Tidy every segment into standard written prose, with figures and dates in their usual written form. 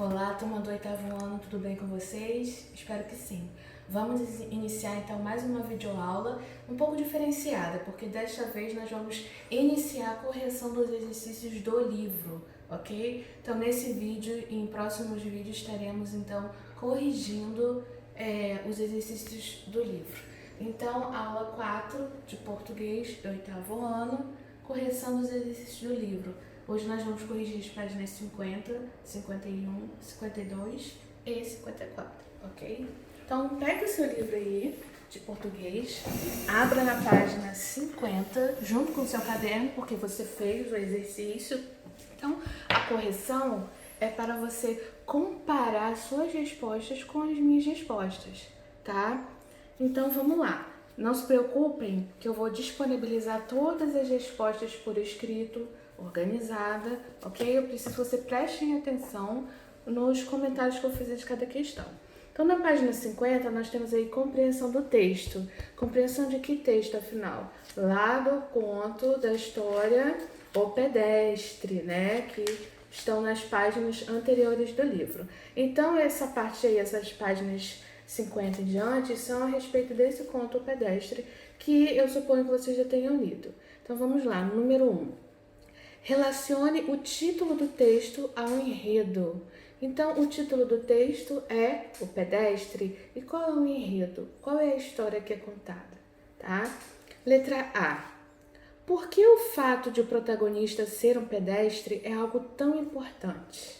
Olá, turma do oitavo ano, tudo bem com vocês? Espero que sim. Vamos iniciar então mais uma videoaula um pouco diferenciada, porque desta vez nós vamos iniciar a correção dos exercícios do livro, ok? Então nesse vídeo e em próximos vídeos estaremos então corrigindo os exercícios do livro. Então, aula 4 de português do oitavo ano, correção dos exercícios do livro. Hoje nós vamos corrigir as páginas 50, 51, 52 e 54, ok? Então, pega o seu livro aí de português, abra na página 50, junto com o seu caderno, porque você fez o exercício. Então, a correção é para você comparar suas respostas com as minhas respostas, tá? Então, vamos lá. Não se preocupem que eu vou disponibilizar todas as respostas por escrito, organizada, ok? Eu preciso que você prestem atenção nos comentários que eu fiz de cada questão. Então, na página 50, nós temos aí compreensão do texto. Compreensão de que texto, afinal? Lá do conto da história O Pedestre, né? Que estão nas páginas anteriores do livro. Então, essa parte aí, essas páginas 50 em diante, são a respeito desse conto O Pedestre, que eu suponho que vocês já tenham lido. Então, vamos lá, número 1. Relacione o título do texto ao enredo. Então, o título do texto é O Pedestre. E qual é o enredo? Qual é a história que é contada? Tá? Letra A. Por que o fato de o protagonista ser um pedestre é algo tão importante?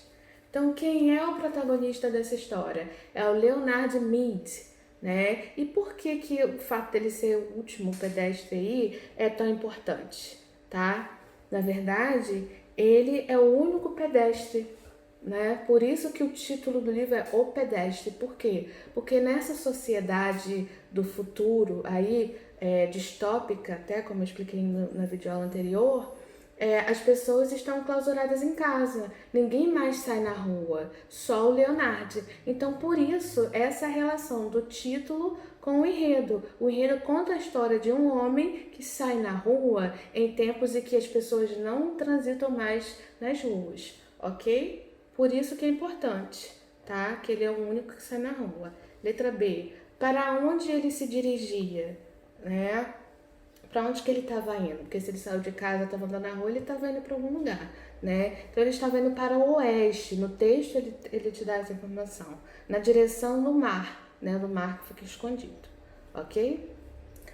Então, quem é o protagonista dessa história? É o Leonard Mead, né? E por que o fato dele ser o último pedestre aí é tão importante, tá? Na verdade, ele é o único pedestre, né? Por isso que o título do livro é O Pedestre. Por quê? Porque nessa sociedade do futuro aí, distópica, até como eu expliquei na videoaula anterior, as pessoas estão clausuradas em casa, ninguém mais sai na rua, só o Leonard. Então, por isso, essa relação do título com o enredo. O enredo conta a história de um homem que sai na rua em tempos em que as pessoas não transitam mais nas ruas, ok? Por isso que é importante, tá? Que ele é o único que sai na rua. Letra B. Para onde ele se dirigia, né? Para onde que ele estava indo? Porque se ele saiu de casa, estava andando na rua, ele estava indo para algum lugar, né? Então ele estava indo para o oeste. No texto ele te dá essa informação. Na direção do mar, né? Do mar que fica escondido, ok?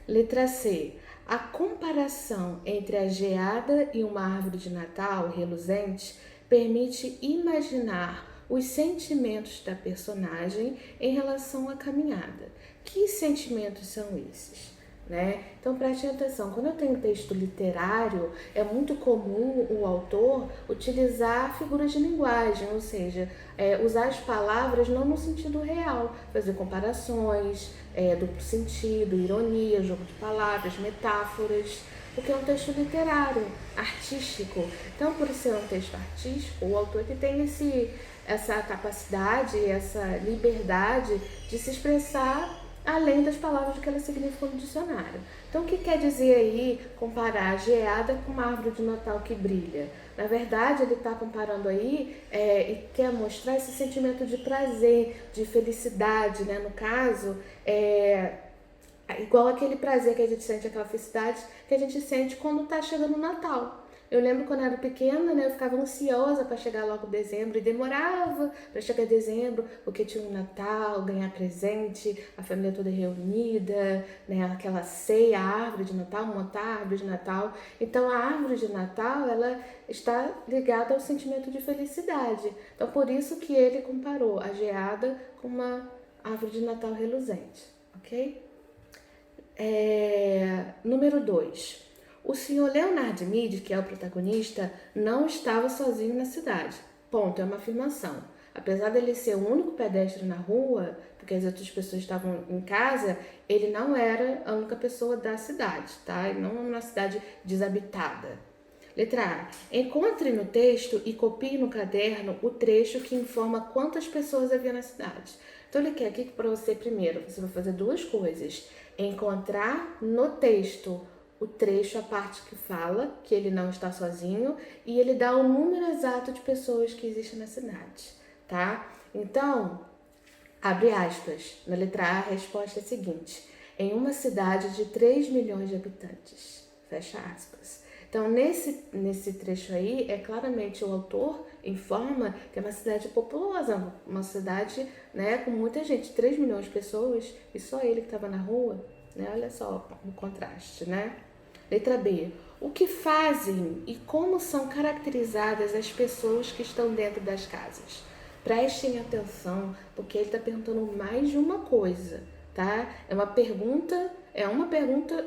Letra C. A comparação entre a geada e uma árvore de Natal reluzente permite imaginar os sentimentos da personagem em relação à caminhada. Que sentimentos são esses? Né? Então prestem atenção, quando eu tenho texto literário, é muito comum o autor utilizar figuras de linguagem, ou seja, usar as palavras não no sentido real, fazer comparações, duplo sentido, ironia, jogo de palavras, metáforas, porque é um texto literário, artístico. Então, por ser um texto artístico, o autor que tem essa capacidade, essa liberdade de se expressar além das palavras que elas significam no dicionário. Então, o que quer dizer aí comparar a geada com uma árvore de Natal que brilha? Na verdade, ele está comparando aí e quer mostrar esse sentimento de prazer, de felicidade, né? No caso, igual aquele prazer que a gente sente, aquela felicidade que a gente sente quando está chegando o Natal. Eu lembro quando eu era pequena, né, eu ficava ansiosa para chegar logo dezembro e demorava para chegar dezembro, porque tinha um Natal, ganhar presente, a família toda reunida, né, aquela ceia, a árvore de Natal, montar a árvore de Natal. Então a árvore de Natal, ela está ligada ao sentimento de felicidade. Então por isso que ele comparou a geada com uma árvore de Natal reluzente, ok? Número 2. O senhor Leonard Mead, que é o protagonista, não estava sozinho na cidade. Ponto, é uma afirmação. Apesar dele ser o único pedestre na rua, porque as outras pessoas estavam em casa, ele não era a única pessoa da cidade, tá? Ele não é uma cidade desabitada. Letra A. Encontre no texto e copie no caderno o trecho que informa quantas pessoas havia na cidade. Então, ele quer aqui que para você, primeiro, você vai fazer duas coisas. Encontrar no texto o trecho, a parte que fala que ele não está sozinho, e ele dá o número exato de pessoas que existem na cidade, tá? Então, abre aspas, na letra A, a resposta é a seguinte: em uma cidade de 3 milhões de habitantes, fecha aspas. Então, nesse trecho aí, claramente o autor informa que é uma cidade populosa, uma cidade, né, com muita gente, 3 milhões de pessoas, e só ele que estava na rua, né? Olha só o contraste, né? Letra B. O que fazem e como são caracterizadas as pessoas que estão dentro das casas? Prestem atenção, porque ele está perguntando mais de uma coisa, tá?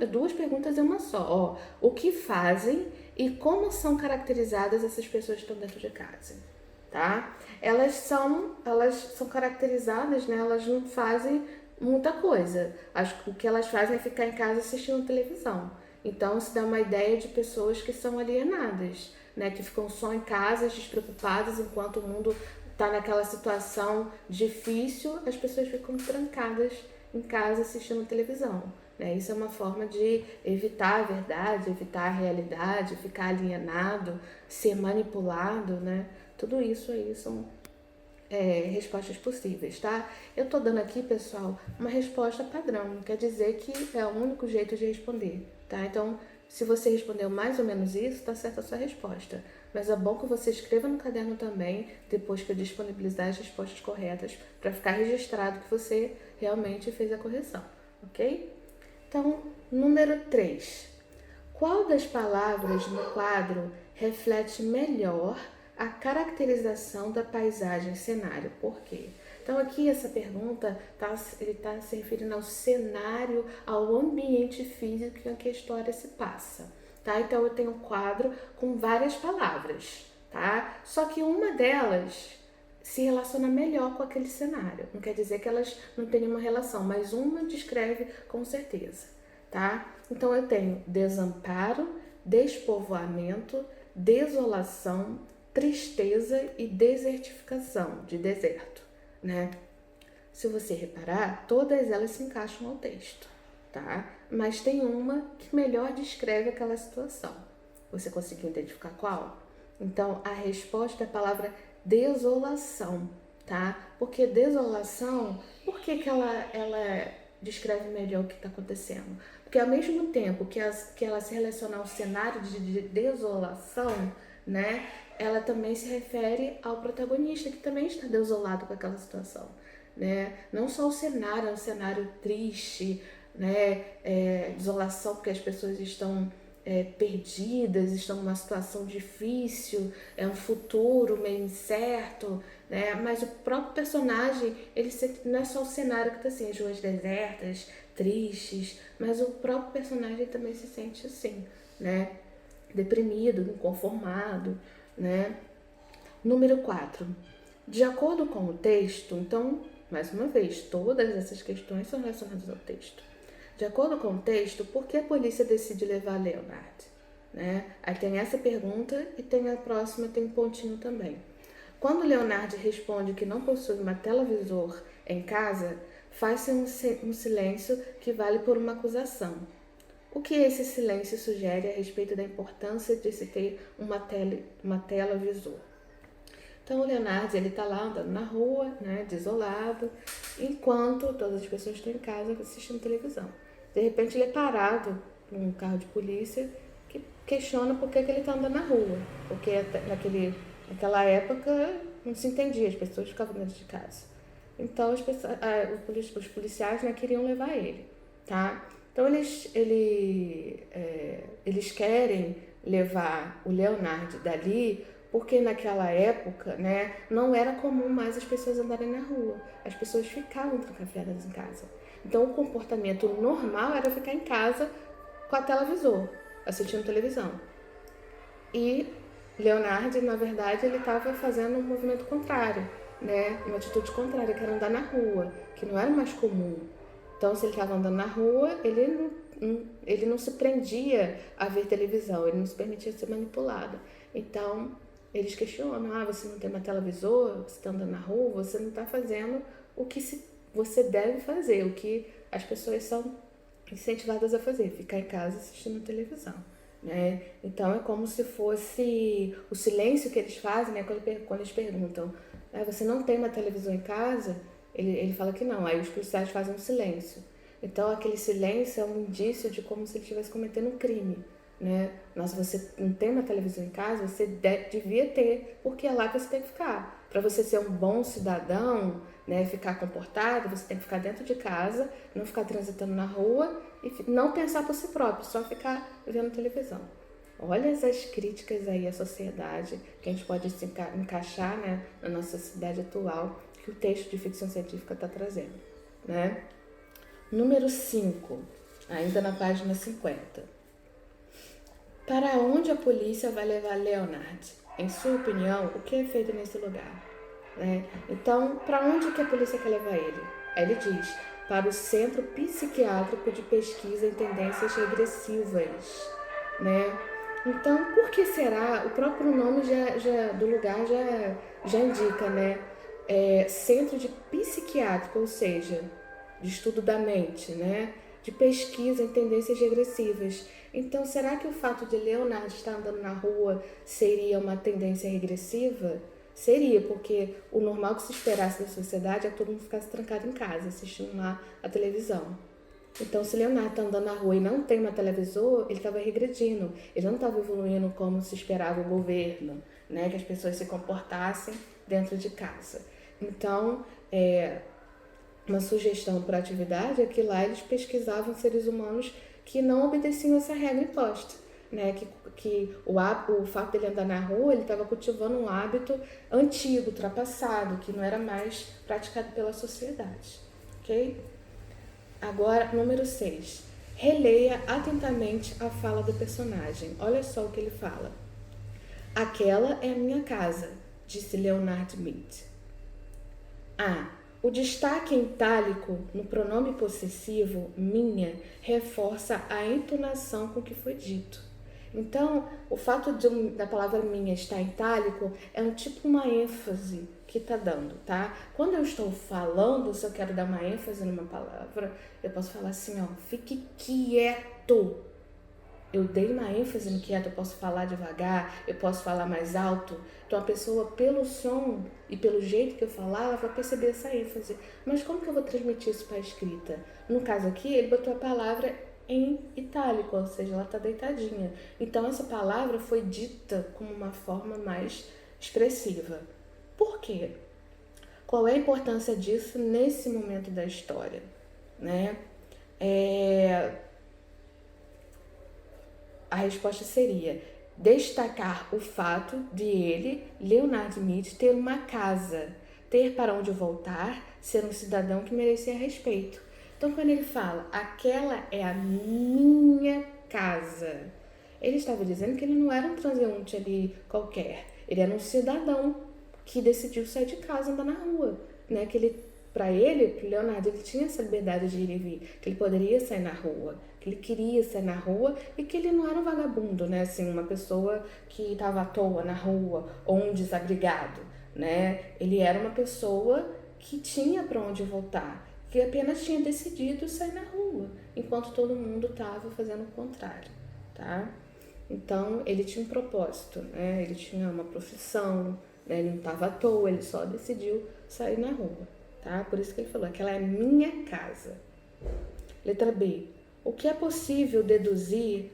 Duas perguntas em uma só. Ó, o que fazem e como são caracterizadas essas pessoas que estão dentro de casa, tá? Elas são caracterizadas, né? Elas não fazem muita coisa. O que elas fazem é ficar em casa assistindo televisão. Então, isso dá uma ideia de pessoas que são alienadas, né? Que ficam só em casa, despreocupadas, enquanto o mundo está naquela situação difícil, as pessoas ficam trancadas em casa assistindo televisão, né? Isso é uma forma de evitar a verdade, evitar a realidade, ficar alienado, ser manipulado, né? Tudo isso aí são respostas possíveis, tá? Eu tô dando aqui, pessoal, uma resposta padrão, não quer dizer que é o único jeito de responder, tá? Então, se você respondeu mais ou menos isso, tá certa a sua resposta. Mas é bom que você escreva no caderno também, depois que eu disponibilizar as respostas corretas, para ficar registrado que você realmente fez a correção, ok? Então, número 3. Qual das palavras no quadro reflete melhor a caracterização da paisagem cenário? Por quê? Então aqui essa pergunta, ele está se referindo ao cenário, ao ambiente físico em que a história se passa, tá? Então eu tenho um quadro com várias palavras, tá? Só que uma delas se relaciona melhor com aquele cenário. Não quer dizer que elas não têm nenhuma relação, mas uma descreve com certeza, tá? Então eu tenho desamparo, despovoamento, desolação, tristeza e desertificação, de deserto, né? Se você reparar, todas elas se encaixam ao texto, tá? Mas tem uma que melhor descreve aquela situação. Você conseguiu identificar qual? Então, a resposta é a palavra desolação, tá? Porque desolação, por que ela descreve melhor o que está acontecendo? Porque ao mesmo tempo que ela se relaciona ao cenário de desolação, né? Ela também se refere ao protagonista, que também está desolado com aquela situação, né? Não só o cenário, é um cenário triste, né? Desolação porque as pessoas estão perdidas, estão numa situação difícil, é um futuro meio incerto, né? Mas o próprio personagem, não é só o cenário que está assim, as ruas desertas, tristes, mas o próprio personagem também se sente assim, né? Deprimido, inconformado, né? Número 4. De acordo com o texto, então, mais uma vez, todas essas questões são relacionadas ao texto. De acordo com o texto, por que a polícia decide levar Leonard? Né? Aí tem essa pergunta e tem a próxima, tem um pontinho também. Quando Leonard responde que não possui uma televisor em casa, faz-se um silêncio que vale por uma acusação. O que esse silêncio sugere a respeito da importância de se ter uma tela visor? Então o Leonard, ele está lá andando na rua, né, desolado, enquanto todas as pessoas estão em casa assistindo televisão. De repente ele é parado por um carro de polícia que questiona por que ele está andando na rua, porque naquela época não se entendia, as pessoas ficavam dentro de casa. Então os policiais, né, queriam levar ele, tá? Então eles querem levar o Leonard dali porque naquela época, né, não era comum mais as pessoas andarem na rua. As pessoas ficavam trancafiadas em casa. Então o comportamento normal era ficar em casa com a televisor, assistindo televisão. E Leonard, na verdade, ele estava fazendo um movimento contrário, né, uma atitude contrária, que era andar na rua, que não era mais comum. Então, se ele estava andando na rua, ele não se prendia a ver televisão, ele não se permitia ser manipulado. Então, eles questionam, você não tem uma televisor, você está andando na rua, você não está fazendo o que você deve fazer, o que as pessoas são incentivadas a fazer, ficar em casa assistindo televisão, né? Então, é como se fosse o silêncio que eles fazem, né, quando eles perguntam Você não tem uma televisão em casa? Ele fala que não, aí os policiais fazem um silêncio. Então aquele silêncio é um indício de como se ele estivesse cometendo um crime, né? Nossa, você não tem uma televisão em casa, você devia ter, porque é lá que você tem que ficar. Para você ser um bom cidadão, né, ficar comportado, você tem que ficar dentro de casa, não ficar transitando na rua e não pensar por si próprio, só ficar vendo televisão. Olha as críticas aí à sociedade que a gente pode se encaixar, né, na nossa sociedade atual, que o texto de ficção científica está trazendo, né? Número 5, ainda na página 50. Para onde a polícia vai levar Leonard? Em sua opinião, o que é feito nesse lugar? Então, para onde que a polícia quer levar ele? Aí ele diz, para o Centro Psiquiátrico de Pesquisa em Tendências Regressivas, né? Então, por que será? O próprio nome do lugar já indica, né? Centro de Psiquiátrico, ou seja, de estudo da mente, né? De pesquisa em tendências regressivas. Então, será que o fato de Leonard estar andando na rua seria uma tendência regressiva? Seria, porque o normal que se esperasse da sociedade é que todo mundo ficasse trancado em casa, assistindo lá a televisão. Então, se Leonardo está andando na rua e não tem uma televisor, ele estava regredindo. Ele não estava evoluindo como se esperava o governo, né? Que as pessoas se comportassem dentro de casa. Então, uma sugestão para a atividade é que lá eles pesquisavam seres humanos que não obedeciam essa regra imposta, né? Que o fato dele andar na rua, ele estava cultivando um hábito antigo, ultrapassado, que não era mais praticado pela sociedade, ok? Agora, número 6. Releia atentamente a fala do personagem. Olha só o que ele fala. Aquela é a minha casa, disse Leonard Mead. O destaque em itálico no pronome possessivo, minha, reforça a entonação com que foi dito. Então, o fato da palavra minha estar em itálico é um tipo uma ênfase que está dando, tá? Quando eu estou falando, se eu quero dar uma ênfase numa palavra, eu posso falar assim, fique quieto. Eu dei uma ênfase no quieto, eu posso falar devagar, eu posso falar mais alto. Então a pessoa, pelo som e pelo jeito que eu falar, ela vai perceber essa ênfase. Mas como que eu vou transmitir isso para a escrita? No caso aqui, ele botou a palavra em itálico, ou seja, ela está deitadinha. Então essa palavra foi dita como uma forma mais expressiva. Por quê? Qual é a importância disso nesse momento da história, né? A resposta seria destacar o fato de ele, Leonard Mead, ter uma casa, ter para onde voltar, ser um cidadão que merecia respeito. Então, quando ele fala, aquela é a minha casa, ele estava dizendo que ele não era um transeunte ali qualquer, ele era um cidadão que decidiu sair de casa e andar na rua, né? Para Leonardo, ele tinha essa liberdade de ir e vir, que ele poderia sair na rua, que ele queria sair na rua e que ele não era um vagabundo, né? Assim, uma pessoa que estava à toa na rua ou um desabrigado, né? Ele era uma pessoa que tinha para onde voltar, que apenas tinha decidido sair na rua, enquanto todo mundo estava fazendo o contrário, tá? Então, ele tinha um propósito, né? Ele tinha uma profissão, né? Ele não estava à toa, ele só decidiu sair na rua, tá? Por isso que ele falou, aquela é minha casa. Letra B. O que é possível deduzir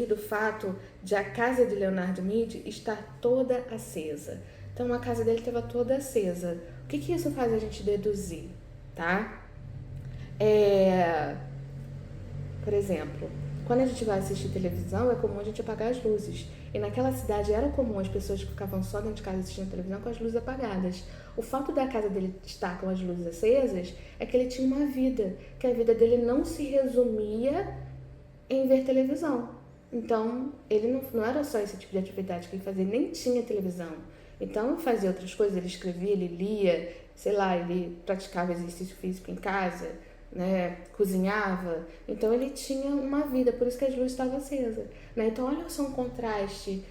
do fato de a casa de Leonard Mead estar toda acesa? Então, a casa dele estava toda acesa. O que isso faz a gente deduzir, tá? Por exemplo, quando a gente vai assistir televisão, é comum a gente apagar as luzes. E naquela cidade era comum as pessoas que ficavam só dentro de casa assistindo televisão com as luzes apagadas. O fato da casa dele estar com as luzes acesas é que ele tinha uma vida, que a vida dele não se resumia em ver televisão. Então, ele não era só esse tipo de atividade que ele fazia, nem tinha televisão. Então, ele fazia outras coisas, ele escrevia, ele lia, sei lá, ele praticava exercício físico em casa, né, cozinhava. Então ele tinha uma vida, por isso que as luzes estavam acesas, né? Então olha só um contraste,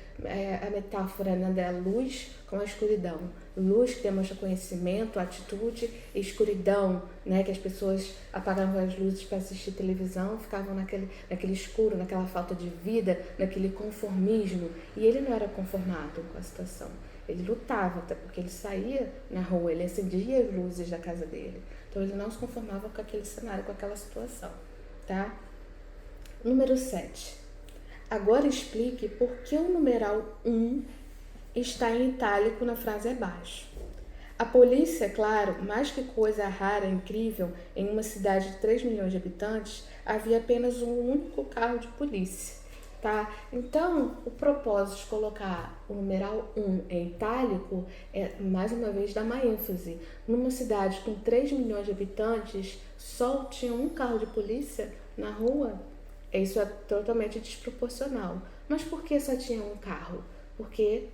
a metáfora, né, da luz com a escuridão. Luz que demonstra conhecimento, atitude, e escuridão, né, que as pessoas apagavam as luzes para assistir televisão, ficavam naquele escuro, naquela falta de vida, naquele conformismo. E ele não era conformado com a situação. Ele lutava, até porque ele saía na rua, ele acendia as luzes da casa dele. Então ele não se conformava com aquele cenário, com aquela situação, tá? Número 7. Agora explique por que o numeral 1 está em itálico na frase abaixo. A polícia, claro, mais que coisa rara e incrível, em uma cidade de 3 milhões de habitantes, havia apenas um único carro de polícia, tá? Então, o propósito de colocar o numeral 1 em itálico é, mais uma vez, dar uma ênfase. Numa cidade com 3 milhões de habitantes, só tinha um carro de polícia na rua? Isso é totalmente desproporcional. Mas por que só tinha um carro? Porque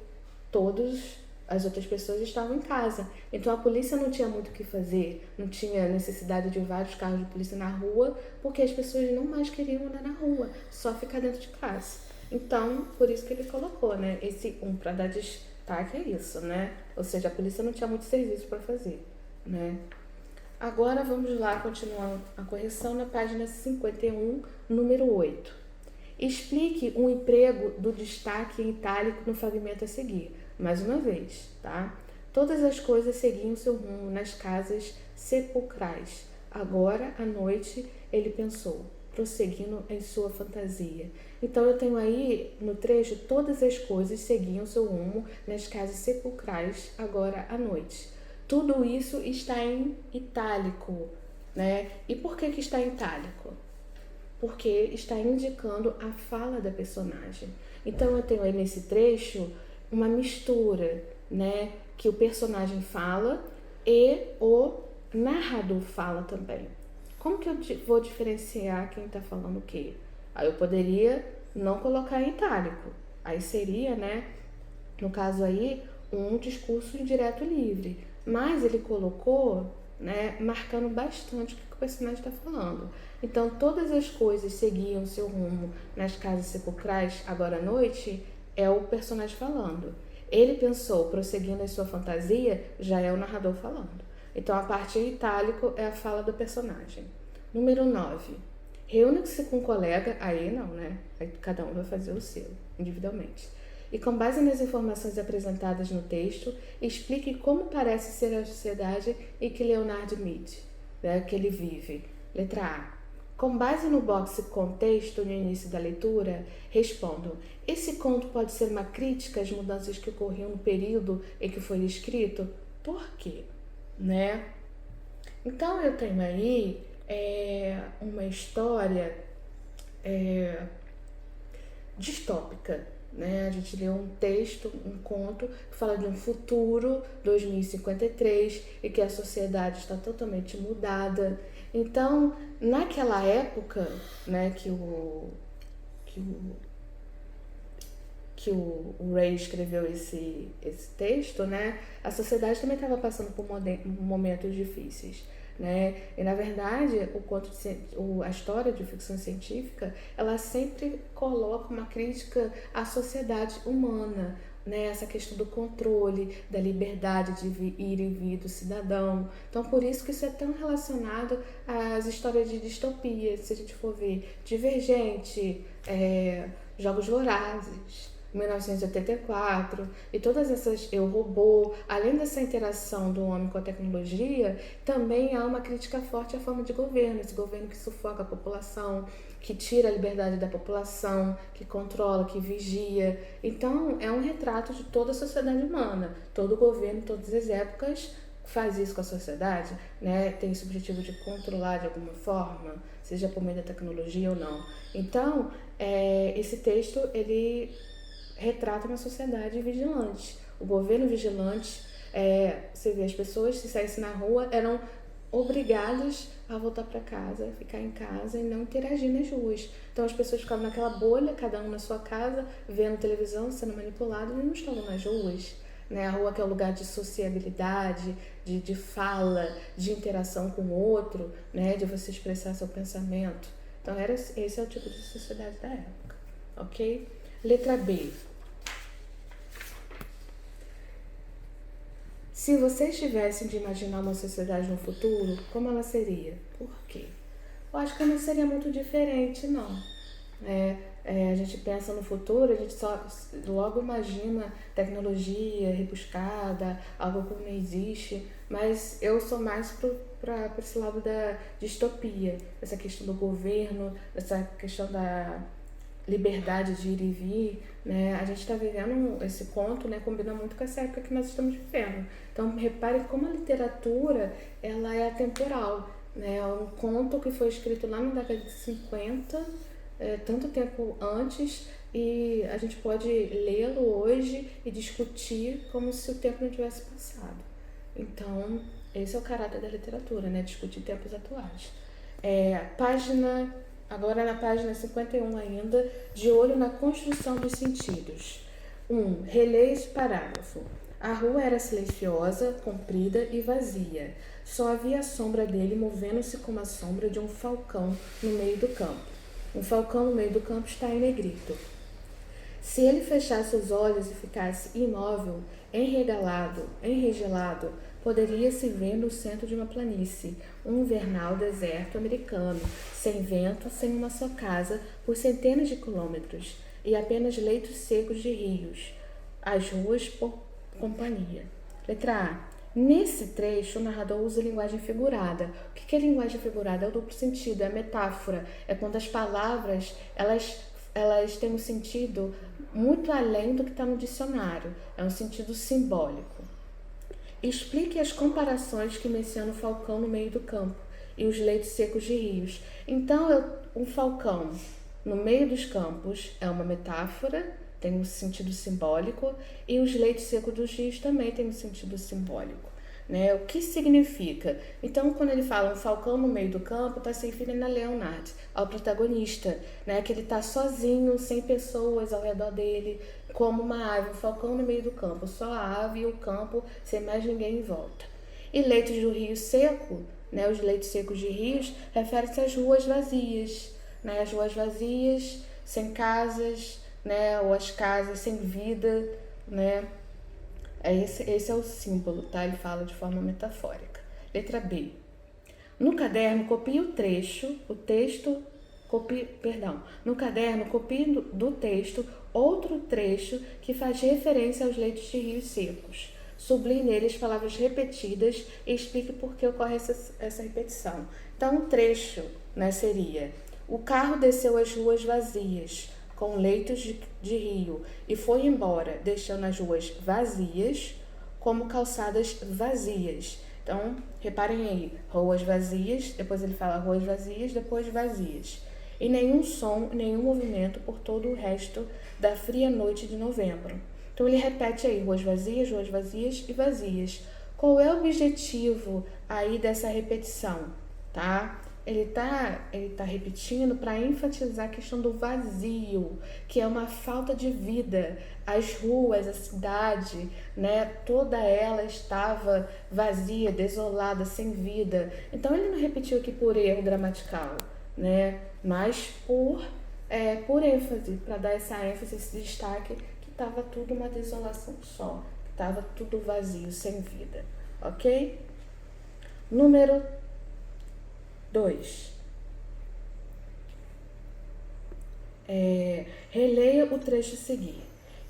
todas as outras pessoas estavam em casa. Então a polícia não tinha muito o que fazer, não tinha necessidade de vários carros de polícia na rua, porque as pessoas não mais queriam andar na rua, só ficar dentro de casa. Então, por isso que ele colocou, né? Esse 1 para dar destaque é isso, né? Ou seja, a polícia não tinha muito serviço para fazer, né? Agora vamos lá continuar a correção na página 51, número 8. Explique o emprego do destaque em itálico no fragmento a seguir. Mais uma vez, tá? Todas as coisas seguiam seu rumo nas casas sepulcrais. Agora, à noite, ele pensou, prosseguindo em sua fantasia. Então, eu tenho aí no trecho, todas as coisas seguiam seu rumo nas casas sepulcrais, agora à noite. Tudo isso está em itálico, né? E por que está em itálico? Porque está indicando a fala da personagem. Então, eu tenho aí nesse trecho uma mistura, né? Que o personagem fala e o narrador fala também. Como que eu vou diferenciar quem está falando o quê? Aí eu poderia não colocar em itálico. Aí seria, né? No caso aí, um discurso indireto livre. Mas ele colocou, né? Marcando bastante o que o personagem está falando. Então, todas as coisas seguiam seu rumo nas casas sepulcrais agora à noite, é o personagem falando. Ele pensou, prosseguindo em sua fantasia, já é o narrador falando. Então, a parte em itálico é a fala do personagem. Número 9. Reúne-se com um colega, aí não, né? Aí cada um vai fazer o seu, individualmente. E com base nas informações apresentadas no texto, explique como parece ser a sociedade em que Leonardo Mead, né, que ele vive. Letra A. Com base no box contexto no início da leitura, respondam: esse conto pode ser uma crítica às mudanças que ocorriam no período em que foi escrito? Por quê? Né? Então eu tenho aí uma história distópica, né? A gente leu um texto, um conto que fala de um futuro 2053 e que a sociedade está totalmente mudada. Então, naquela época, né, que o Ray escreveu esse texto, né, a sociedade também estava passando por momentos difíceis, né? E na verdade, a história de ficção científica, ela sempre coloca uma crítica à sociedade humana, né? Essa questão do controle, da liberdade de ir e vir do cidadão. Então, por isso que isso é tão relacionado às histórias de distopia, se a gente for ver Divergente, Jogos Vorazes, 1984 e todas essas, Eu, Robô, além dessa interação do homem com a tecnologia, também há uma crítica forte à forma de governo, esse governo que sufoca a população, que tira a liberdade da população, que controla, que vigia. Então, é um retrato de toda a sociedade humana, todo governo, todas as épocas faz isso com a sociedade, né? Tem esse objetivo de controlar de alguma forma, seja por meio da tecnologia ou não. Então, esse texto, ele retrata uma sociedade vigilante. O governo vigilante, você vê, as pessoas, se saíssem na rua, eram obrigadas a voltar para casa, ficar em casa e não interagir nas ruas. Então as pessoas ficavam naquela bolha, cada um na sua casa, vendo televisão, sendo manipuladas e não estavam nas ruas. Né? A rua que é um lugar de sociabilidade, de fala, de interação com o outro, né? De você expressar seu pensamento. Então esse é o tipo de sociedade da época, ok? Letra B. Se vocês tivessem de imaginar uma sociedade no futuro, como ela seria? Por quê? Eu acho que não seria muito diferente, não. A gente pensa no futuro, a gente só logo imagina tecnologia rebuscada, algo que não existe, mas eu sou mais para esse lado da distopia, essa questão do governo, essa questão da liberdade de ir e vir, né? A gente está vivendo esse conto, né? Combina muito com essa época que nós estamos vivendo. Então, repare como a literatura, ela é atemporal, né? É um conto que foi escrito lá na década de 50, tanto tempo antes, e a gente pode lê-lo hoje e discutir como se o tempo não tivesse passado. Então, esse é o caráter da literatura, né? Discutir tempos atuais. Agora na página 51 ainda, de olho na construção dos sentidos. 1. Releia esse parágrafo. A rua era silenciosa, comprida e vazia. Só havia a sombra dele movendo-se como a sombra de um falcão no meio do campo. Um falcão no meio do campo está em negrito. Se ele fechasse os olhos e ficasse imóvel, enregelado, poderia-se ver no centro de uma planície, um invernal deserto americano, sem vento, sem uma só casa, por centenas de quilômetros, e apenas leitos secos de rios, as ruas por companhia. Letra A. Nesse trecho, o narrador usa linguagem figurada. O que é linguagem figurada? É o duplo sentido, é a metáfora. É quando as palavras elas têm um sentido muito além do que está no dicionário. É um sentido simbólico. Explique as comparações que menciona o falcão no meio do campo e os leitos secos de rios. Então, um falcão no meio dos campos é uma metáfora, tem um sentido simbólico, e os leitos secos dos rios também têm um sentido simbólico, né? O que significa? Então, quando ele fala um falcão no meio do campo, está se referindo a Leonard, ao protagonista, né? Que ele está sozinho, sem pessoas ao redor dele, como uma ave, um falcão no meio do campo, só a ave e o campo, sem mais ninguém em volta. E leitos do rio seco, né? Os leitos secos de rios, refere-se às ruas vazias, né? As ruas vazias, sem casas, né? Ou as casas sem vida, né? Esse é o símbolo, tá? Ele fala de forma metafórica. Letra B. No caderno, copie No caderno, copie do texto outro trecho que faz referência aos leitos de rios secos. Sublinhe nele as palavras repetidas e explique por que ocorre essa repetição. Então, um trecho, né, seria: o carro desceu as ruas vazias, com leitos de rio, e foi embora, deixando as ruas vazias, como calçadas vazias. Então, reparem aí, ruas vazias, depois ele fala ruas vazias, depois vazias. E nenhum som, nenhum movimento por todo o resto da fria noite de novembro. Então, ele repete aí, ruas vazias e vazias. Qual é o objetivo aí dessa repetição, tá? Ele tá repetindo para enfatizar a questão do vazio, que é uma falta de vida. As ruas, a cidade, né, toda ela estava vazia, desolada, sem vida. Então ele não repetiu aqui por erro gramatical, né, mas por ênfase, para dar essa ênfase, esse destaque, que estava tudo uma desolação só, que estava tudo vazio, sem vida, ok? Número 2. Releia o trecho a seguir.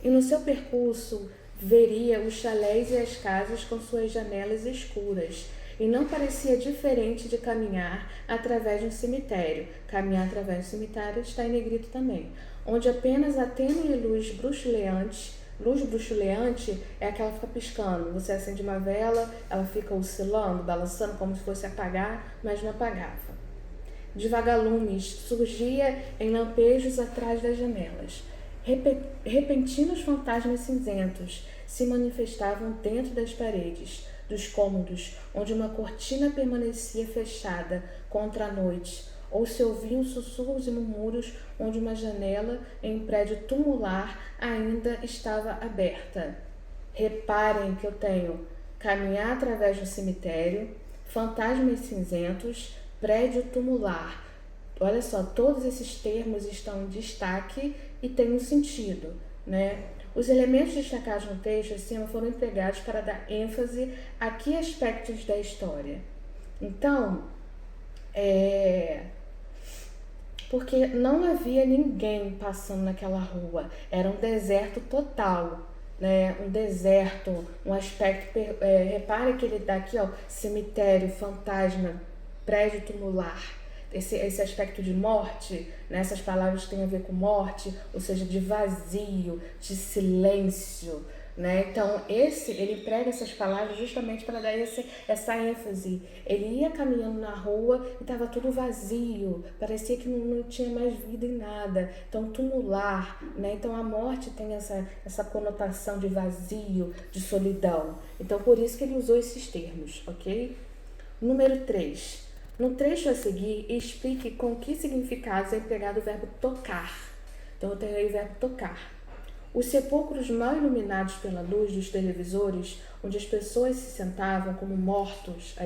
E no seu percurso veria os chalés e as casas com suas janelas escuras, e não parecia diferente de caminhar através de um cemitério. Caminhar através do cemitério está em negrito também, onde apenas a tênue luz bruxuleante. Luz bruxuleante é aquela que fica piscando. Você acende uma vela, ela fica oscilando, balançando como se fosse apagar, mas não apagava. De vagalumes surgia em lampejos atrás das janelas. Repentinos fantasmas cinzentos se manifestavam dentro das paredes, dos cômodos, onde uma cortina permanecia fechada contra a noite, ou se ouviam sussurros e murmúrios onde uma janela em um prédio tumular ainda estava aberta. Reparem que eu tenho caminhar através do cemitério, fantasmas cinzentos, prédio tumular. Olha só, todos esses termos estão em destaque e têm um sentido, né? Os elementos destacados no texto acima foram empregados para dar ênfase a que aspectos da história. Então, porque não havia ninguém passando naquela rua. Era um deserto total, né? Um deserto, um aspecto. Repare que ele dá aqui, ó, cemitério, fantasma, prédio tumular. Esse aspecto de morte, né? Essas palavras têm a ver com morte, ou seja, de vazio, de silêncio, né? Então, ele prega essas palavras justamente para dar essa ênfase. Ele ia caminhando na rua e estava tudo vazio, parecia que não tinha mais vida em nada. Então, tumular, né? Então, a morte tem essa conotação de vazio, de solidão. Então, por isso que ele usou esses termos, ok? Número 3. No trecho a seguir, explique com que significados é empregado o verbo tocar. Então, eu tenho aí o verbo tocar. Os sepulcros mal iluminados pela luz dos televisores, onde as pessoas se sentavam como mortos,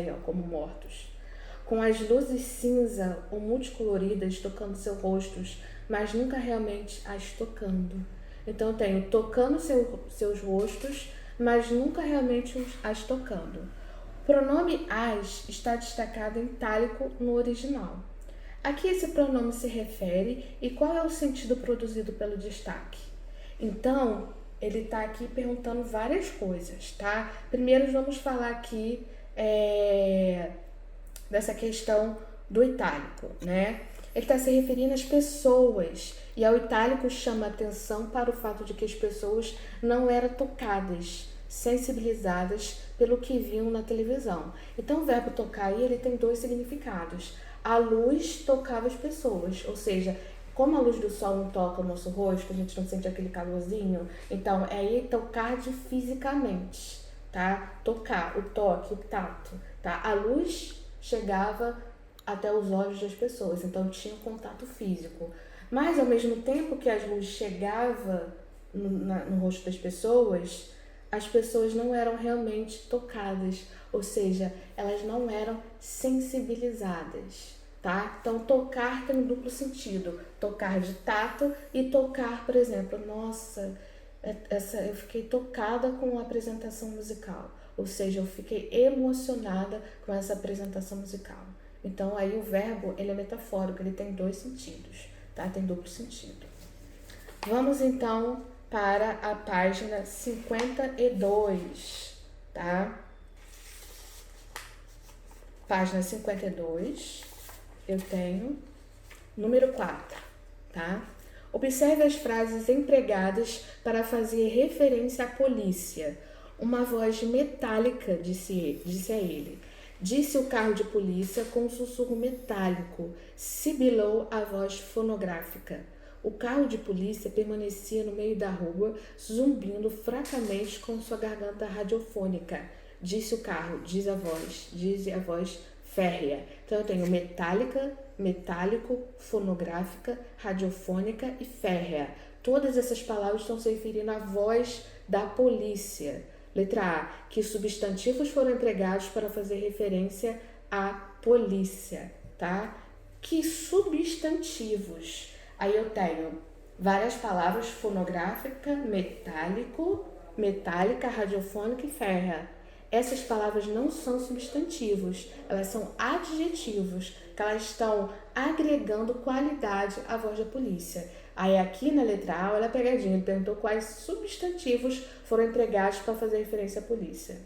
com as luzes cinza ou multicoloridas tocando seus rostos, mas nunca realmente as tocando. Então eu tenho tocando seus rostos, mas nunca realmente as tocando. O pronome as está destacado em itálico no original. A que esse pronome se refere e qual é o sentido produzido pelo destaque? Então, ele está aqui perguntando várias coisas, tá? Primeiro, vamos falar aqui dessa questão do itálico, né? Ele está se referindo às pessoas, e ao itálico chama atenção para o fato de que as pessoas não eram tocadas, sensibilizadas pelo que viam na televisão. Então, o verbo tocar aí, ele tem dois significados. A luz tocava as pessoas, ou seja, como a luz do sol não toca o nosso rosto, a gente não sente aquele calorzinho, então é aí tocar de fisicamente, tá? Tocar, o toque, o tato, tá? A luz chegava até os olhos das pessoas, então tinha um contato físico. Mas ao mesmo tempo que as luzes chegavam no rosto das pessoas, as pessoas não eram realmente tocadas, ou seja, elas não eram sensibilizadas. Tá? Então, tocar tem um duplo sentido. Tocar de tato e tocar, por exemplo, nossa, eu fiquei tocada com a apresentação musical. Ou seja, eu fiquei emocionada com essa apresentação musical. Então, aí o verbo, ele é metafórico, ele tem dois sentidos, tá? Tem duplo sentido. Vamos, então, para a página 52, tá? Página 52. Eu tenho número 4, tá? Observe as frases empregadas para fazer referência à polícia. Uma voz metálica disse a ele. Disse o carro de polícia com um sussurro metálico. Sibilou a voz fonográfica. O carro de polícia permanecia no meio da rua, zumbindo fracamente com sua garganta radiofônica. Disse o carro, diz a voz férrea. Então eu tenho metálica, metálico, fonográfica, radiofônica e férrea. Todas essas palavras estão se referindo à voz da polícia. Letra A, que substantivos foram empregados para fazer referência à polícia, tá? Que substantivos? Aí eu tenho várias palavras: fonográfica, metálico, metálica, radiofônica e férrea. Essas palavras não são substantivos, elas são adjetivos, que elas estão agregando qualidade à voz da polícia. Aí aqui na letra A, olha a pegadinha, ele perguntou quais substantivos foram empregados para fazer referência à polícia.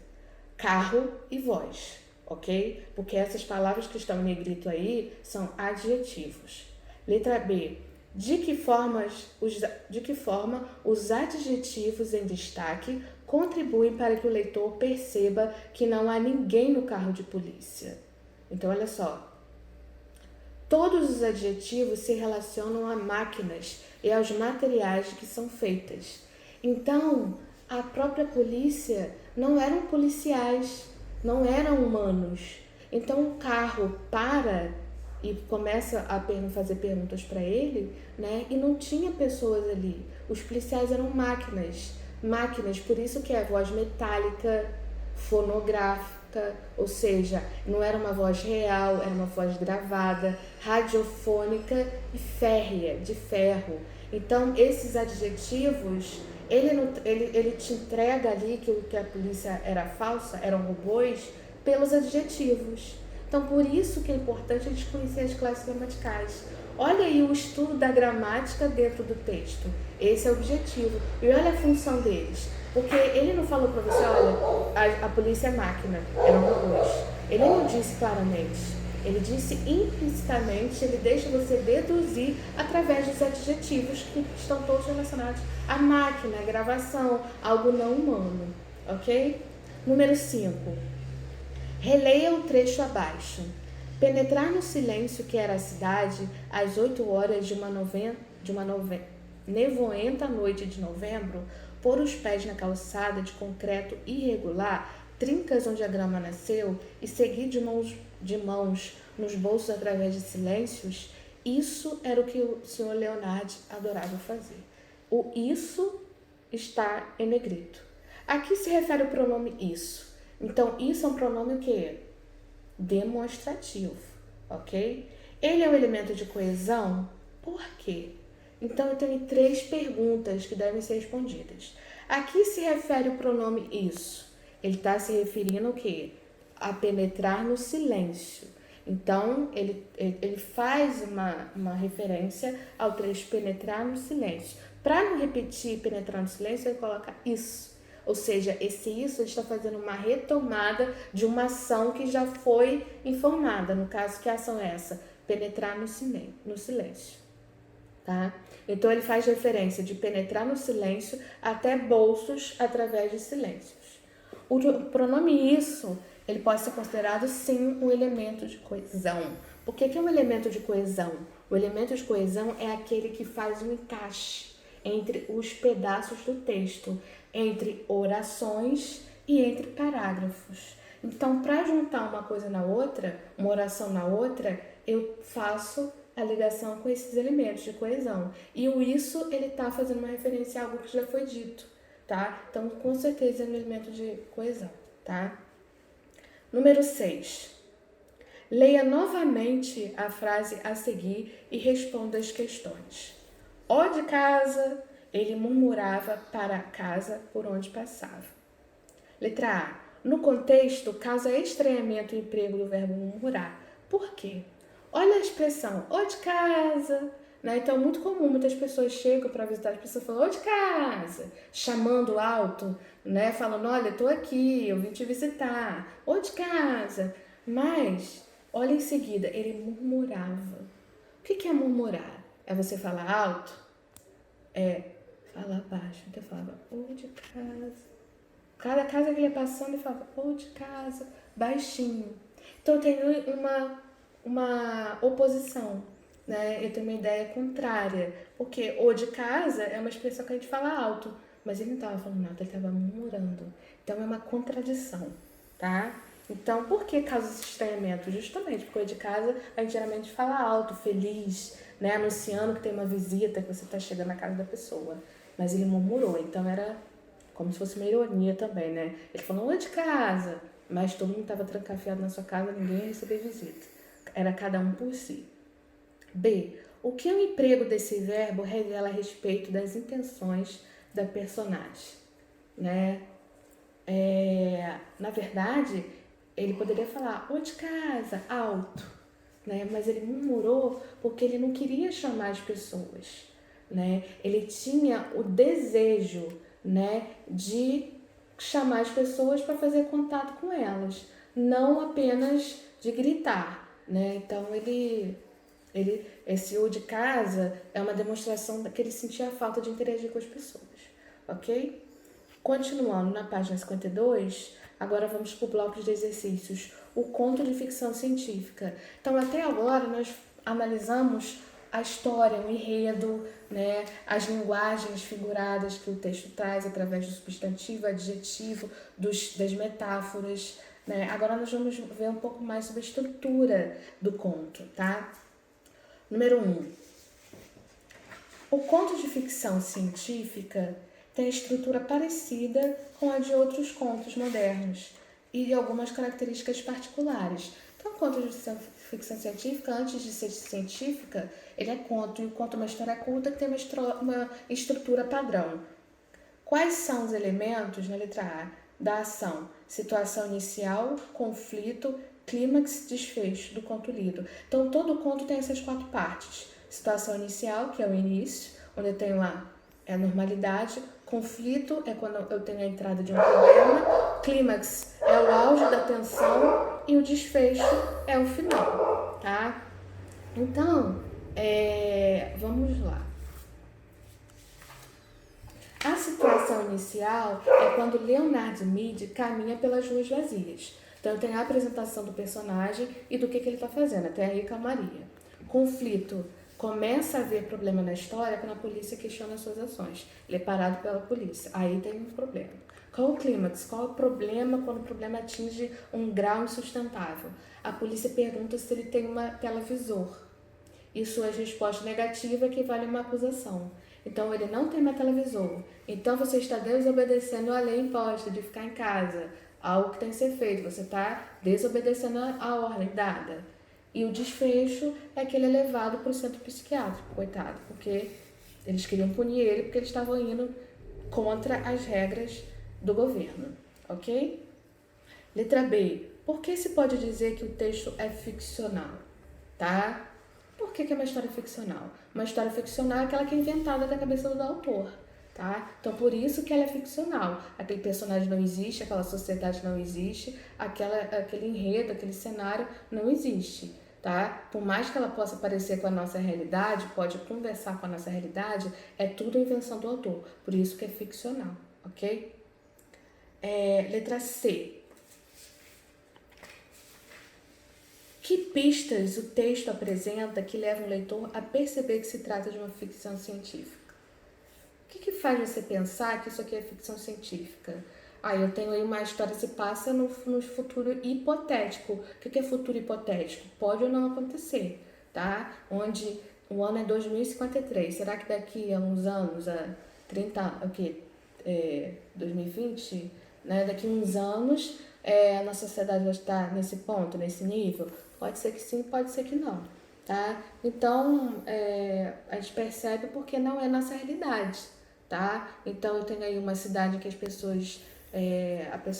Carro e voz, ok? Porque essas palavras que estão em negrito aí são adjetivos. Letra B. De que forma os adjetivos em destaque contribuem para que o leitor perceba que não há ninguém no carro de polícia? Então, olha só. Todos os adjetivos se relacionam a máquinas e aos materiais de que são feitas. Então, a própria polícia não eram policiais, não eram humanos. Então, o carro para e começa a fazer perguntas para ele, né? E não tinha pessoas ali. Os policiais eram máquinas, por isso que é a voz metálica, fonográfica, ou seja, não era uma voz real, era uma voz gravada, radiofônica e férrea, de ferro. Então, esses adjetivos, ele te entrega ali que a polícia era falsa, eram robôs, pelos adjetivos. Então, por isso que é importante a gente conhecer as classes gramaticais. Olha aí o estudo da gramática dentro do texto. Esse é o objetivo. E olha a função deles. Porque ele não falou para você, olha, a polícia é máquina, eram robôs. Ele não disse claramente. Ele disse implicitamente, ele deixa você deduzir através dos adjetivos que estão todos relacionados à máquina, à gravação, algo não humano, ok? Número 5. Releia o trecho abaixo. Penetrar no silêncio que era a cidade às 8 horas de uma nevoenta noite de novembro, pôr os pés na calçada de concreto irregular, trincas onde a grama nasceu e seguir de mãos nos bolsos através de silêncios, isso era o que o Sr. Leonardo adorava fazer. O isso está em negrito. Aqui se refere ao pronome isso. Então, isso é um pronome o quê? Demonstrativo, ok? Ele é um elemento de coesão? Por quê? Então, eu tenho 3 perguntas que devem ser respondidas. Aqui se refere o pronome isso. Ele está se referindo ao quê? A penetrar no silêncio. Então, ele faz uma referência ao trecho penetrar no silêncio. Para não repetir penetrar no silêncio, ele coloca isso. Ou seja, esse isso está fazendo uma retomada de uma ação que já foi informada. No caso, que ação é essa? Penetrar no silêncio. Tá? Então, ele faz referência de penetrar no silêncio até bolsos através de silêncios. O pronome isso, ele pode ser considerado, sim, um elemento de coesão. O que é um elemento de coesão? O elemento de coesão é aquele que faz um encaixe entre os pedaços do texto, entre orações e entre parágrafos. Então, para juntar uma coisa na outra, uma oração na outra, eu faço a ligação com esses elementos de coesão. E o isso, ele está fazendo uma referência a algo que já foi dito, tá? Então, com certeza, é um elemento de coesão, tá? Número 6. Leia novamente a frase a seguir e responda as questões. Ó de casa, ele murmurava para a casa por onde passava. Letra A. No contexto, causa estranhamento o emprego do verbo murmurar. Por quê? Olha a expressão, ó de casa. Né? Então, é muito comum, muitas pessoas chegam para visitar as pessoas falando, ó de casa, chamando alto, né? Falando, olha, estou aqui, eu vim te visitar, ó de casa. Mas, olha em seguida, ele murmurava. O que é murmurar? É você falar alto? É falar baixo. Então, eu falava, ô de casa. Cada casa que ele ia passando, ele falava, ô de casa, baixinho. Então, tem uma oposição, né? Eu tenho uma ideia contrária. Porque o de casa é uma expressão que a gente fala alto, mas ele não estava falando alto, ele estava murmurando. Então, é uma contradição, tá? Então, por que causa esse estranhamento? Justamente porque o de casa a gente geralmente fala alto, feliz, né? Anunciando que tem uma visita, que você está chegando na casa da pessoa. Mas ele murmurou, então era como se fosse uma ironia também, né? Ele falou, ô de casa, mas todo mundo estava trancafiado na sua casa, ninguém ia receber visita. Era cada um por si. B. O que o emprego desse verbo revela a respeito das intenções da personagem, né? Na verdade, ele poderia falar, ô de casa, alto, né? Mas ele murmurou porque ele não queria chamar as pessoas, né? Ele tinha o desejo, né, de chamar as pessoas para fazer contato com elas, não apenas de gritar, né? Então, esse o de casa é uma demonstração que ele sentia a falta de interagir com as pessoas, ok? Continuando na página 52, agora vamos para o bloco de exercícios, o conto de ficção científica. Então, até agora, nós analisamos a história, o enredo, né, as linguagens figuradas que o texto traz através do substantivo, adjetivo, das metáforas, né? Agora nós vamos ver um pouco mais sobre a estrutura do conto, tá? Número 1. O conto de ficção científica tem estrutura parecida com a de outros contos modernos e algumas características particulares. Então, o conto de ficção científica, antes de ser científica, ele é conto, e o conto é uma história curta que tem uma estrutura padrão. Quais são os elementos, na letra A, da ação? Situação inicial, conflito, clímax, desfecho do conto lido. Então, todo conto tem essas 4 partes. Situação inicial, que é o início, onde eu tenho lá a normalidade. Conflito é quando eu tenho a entrada de um problema. Clímax é o auge da tensão e o desfecho é o final, tá? Então, vamos lá. A situação inicial é quando Leonard Mead caminha pelas ruas vazias. Então tem a apresentação do personagem e do que ele está fazendo, até aí calmaria. Conflito. Começa a haver problema na história quando a polícia questiona as suas ações. Ele é parado pela polícia. Aí tem um problema. Qual o clímax? Qual o problema quando o problema atinge um grau insustentável? A polícia pergunta se ele tem uma televisor. E sua resposta negativa equivale a uma acusação. Então, ele não tem uma televisor. Então, você está desobedecendo a lei imposta de ficar em casa. Algo que tem que ser feito. Você está desobedecendo a ordem dada. E o desfecho é que ele é levado para o centro psiquiátrico, coitado. Porque eles queriam punir ele porque eles estavam indo contra as regras do governo. Ok? Letra B. Por que se pode dizer que o texto é ficcional? Tá? Por que é uma história ficcional? Uma história ficcional é aquela que é inventada da cabeça do autor, tá? Então, por isso que ela é ficcional. Aquele personagem não existe, aquela sociedade não existe, aquele enredo, aquele cenário não existe, tá? Por mais que ela possa parecer com a nossa realidade, pode conversar com a nossa realidade, é tudo invenção do autor. Por isso que é ficcional, ok? Letra C. Que pistas o texto apresenta que levam o leitor a perceber que se trata de uma ficção científica? O que faz você pensar que isso aqui é ficção científica? Eu tenho aí uma história que se passa no futuro hipotético. O que é futuro hipotético? Pode ou não acontecer, tá? Onde o ano é 2053. Será que daqui a uns anos, a 2020, né? Daqui a uns anos, a nossa sociedade vai estar nesse ponto, nesse nível? Pode ser que sim, pode ser que não, tá? Então, a gente percebe porque não é nossa realidade, tá? Então, eu tenho aí uma cidade que as pessoas,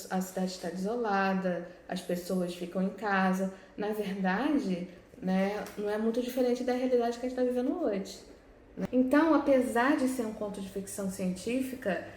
a cidade está desolada, as pessoas ficam em casa. Na verdade, né, não é muito diferente da realidade que a gente está vivendo hoje. Então, apesar de ser um conto de ficção científica,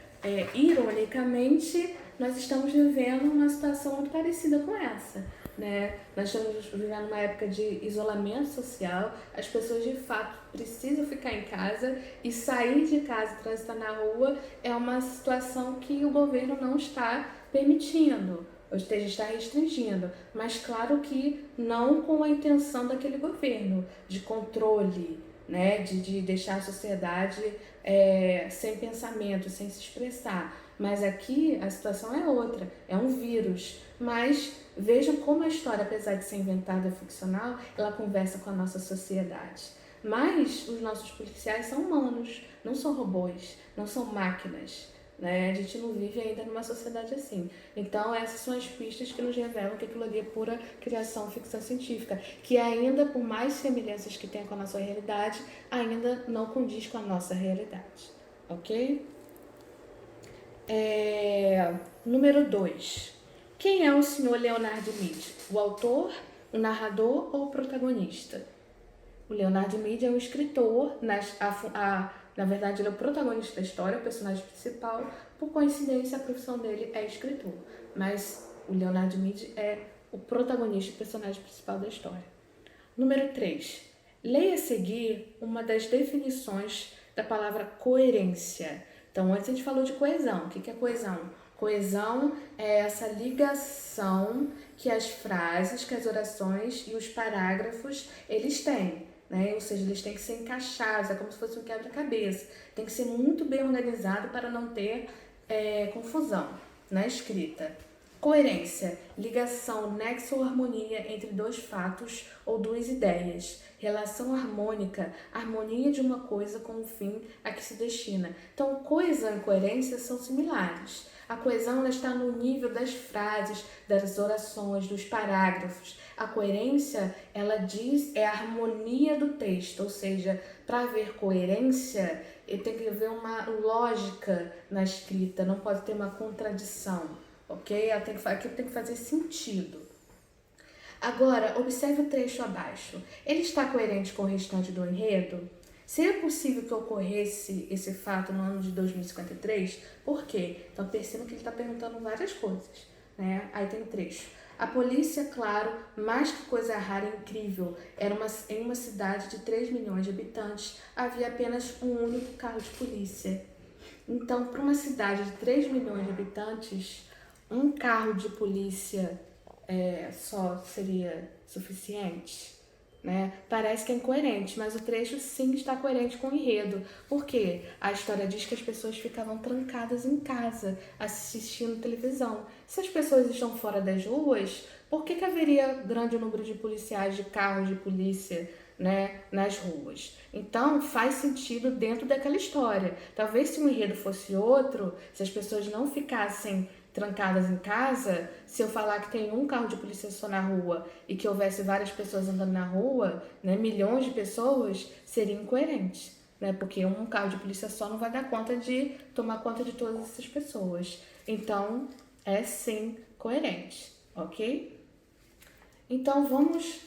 ironicamente, nós estamos vivendo uma situação muito parecida com essa, né? Nós estamos vivendo uma época de isolamento social, as pessoas de fato precisam ficar em casa e sair de casa, transitar na rua, é uma situação que o governo não está permitindo, ou seja, está restringindo, mas claro que não com a intenção daquele governo, de controle, né, de deixar a sociedade sem pensamento, sem se expressar. Mas aqui a situação é outra, é um vírus. Mas vejam como a história, apesar de ser inventada e ficcional, ela conversa com a nossa sociedade. Mas os nossos policiais são humanos, não são robôs, não são máquinas. Né? A gente não vive ainda numa sociedade assim. Então, essas são as pistas que nos revelam que aquilo ali é pura criação, ficção científica, que ainda, por mais semelhanças que tem com a nossa realidade, ainda não condiz com a nossa realidade. Ok? Número 2. Quem é o senhor Leonard Mead? O autor, o narrador ou o protagonista? O Leonard Mead é um escritor, na verdade, ele é o protagonista da história, o personagem principal. Por coincidência, a profissão dele é escritor. Mas o Leonard Mead é o protagonista, o personagem principal da história. Número 3. Leia a seguir uma das definições da palavra coerência. Então, antes a gente falou de coesão. O que é coesão? Coesão é essa ligação que as frases, que as orações e os parágrafos, eles têm. Né? Ou seja, eles têm que ser encaixados, é como se fosse um quebra-cabeça. Tem que ser muito bem organizado para não ter confusão na escrita. Coerência, ligação, nexo ou harmonia entre dois fatos ou duas ideias. Relação harmônica, harmonia de uma coisa com o fim a que se destina. Então, coesão e coerência são similares. A coesão ela está no nível das frases, das orações, dos parágrafos. A coerência, ela diz, é a harmonia do texto, ou seja, para haver coerência, tem que haver uma lógica na escrita, não pode ter uma contradição, ok? Aquilo tem que fazer sentido. Agora, observe o trecho abaixo. Ele está coerente com o restante do enredo? Seria possível que ocorresse esse fato no ano de 2053? Por quê? Então, perceba que ele está perguntando várias coisas, né? Aí tem um trecho. A polícia, claro, mais que coisa rara e incrível, em uma cidade de 3 milhões de habitantes, havia apenas um único carro de polícia. Então, para uma cidade de 3 milhões de habitantes, um carro de polícia só seria suficiente, né? Parece que é incoerente, mas o trecho sim está coerente com o enredo. Por quê? A história diz que as pessoas ficavam trancadas em casa, assistindo televisão. Se as pessoas estão fora das ruas, por que haveria grande número de policiais, de carros de polícia, né, nas ruas? Então faz sentido dentro daquela história. Talvez se o enredo fosse outro, se as pessoas não ficassem trancadas em casa, se eu falar que tem um carro de polícia só na rua e que houvesse várias pessoas andando na rua, né, milhões de pessoas, seria incoerente, né? Porque um carro de polícia só não vai dar conta de tomar conta de todas essas pessoas. Então, é sim coerente, ok? Então, vamos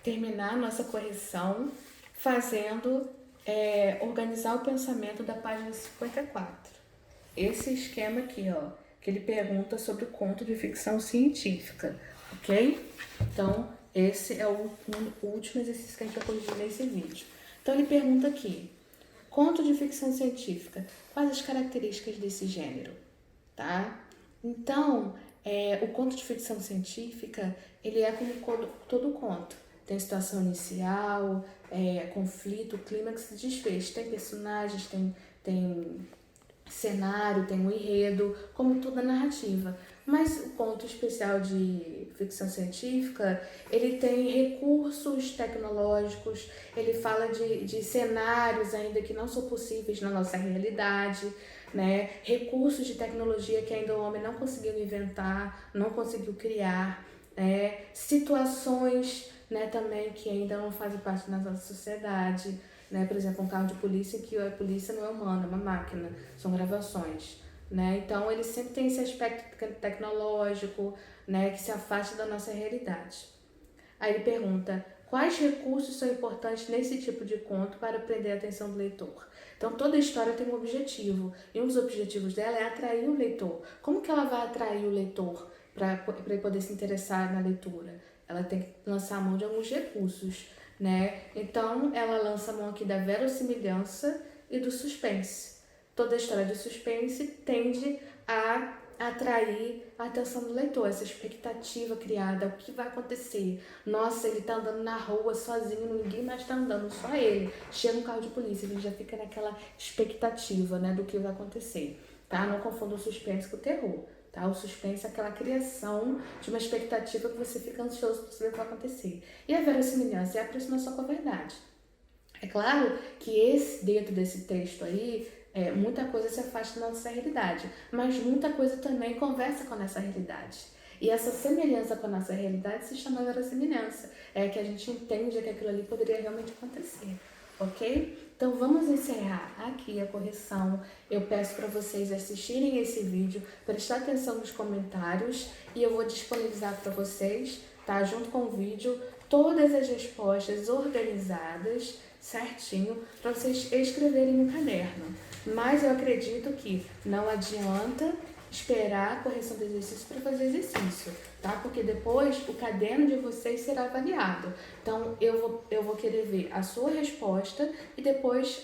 terminar nossa correção fazendo organizar o pensamento da página 54. Esse esquema aqui, ó, que ele pergunta sobre o conto de ficção científica, ok? Então, esse é o último exercício que a gente vai corrigir nesse vídeo. Então, ele pergunta aqui, conto de ficção científica, quais as características desse gênero, tá? Então, o conto de ficção científica, ele é como todo conto. Tem situação inicial, conflito, clímax e desfecho. Tem personagens, tem cenário, tem um enredo, como toda narrativa. Mas o conto especial de ficção científica, ele tem recursos tecnológicos, ele fala de cenários ainda que não são possíveis na nossa realidade, né? Recursos de tecnologia que ainda o homem não conseguiu inventar, não conseguiu criar, situações, né, também que ainda não fazem parte da nossa sociedade. Né? Por exemplo, um carro de polícia que a polícia não é humana, é uma máquina, são gravações. Né? Então, ele sempre tem esse aspecto tecnológico, né, que se afasta da nossa realidade. Aí ele pergunta, quais recursos são importantes nesse tipo de conto para prender a atenção do leitor? Então, toda história tem um objetivo, e um dos objetivos dela é atrair o leitor. Como que ela vai atrair o leitor para ele poder se interessar na leitura? Ela tem que lançar a mão de alguns recursos, né? Então, ela lança a mão aqui da verossimilhança e do suspense. Toda história de suspense tende a atrair a atenção do leitor, essa expectativa criada, o que vai acontecer. Nossa, ele tá andando na rua sozinho, ninguém mais tá andando, só ele. Chega um carro de polícia, a gente já fica naquela expectativa, né, do que vai acontecer, tá? Não confunda o suspense com o terror. Tá? O suspense é aquela criação de uma expectativa que você fica ansioso para saber o que vai acontecer. E a verossimilhança é a aproximação com a verdade. É claro que dentro desse texto aí, muita coisa se afasta da nossa realidade, mas muita coisa também conversa com a nossa realidade. E essa semelhança com a nossa realidade se chama verossimilhança. É que a gente entende que aquilo ali poderia realmente acontecer. Ok? Então vamos encerrar aqui a correção. Eu peço para vocês assistirem esse vídeo, prestar atenção nos comentários e eu vou disponibilizar para vocês, tá? Junto com o vídeo, todas as respostas organizadas, certinho, para vocês escreverem no caderno. Mas eu acredito que não adianta esperar a correção do exercício para fazer exercício, tá? Porque depois o caderno de vocês será avaliado. Então, eu vou querer ver a sua resposta e depois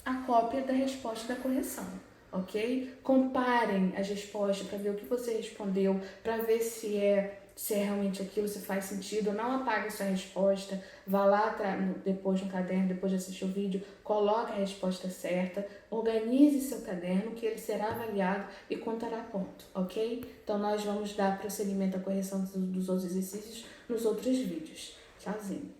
a cópia da resposta da correção, ok? Comparem as respostas para ver o que você respondeu, para ver se é realmente aquilo, se faz sentido. Não apague sua resposta, vá lá depois no caderno, depois de assistir o vídeo, coloque a resposta certa, organize seu caderno que ele será avaliado e contará ponto, ok? Então nós vamos dar prosseguimento à correção dos outros exercícios nos outros vídeos. Tchauzinho!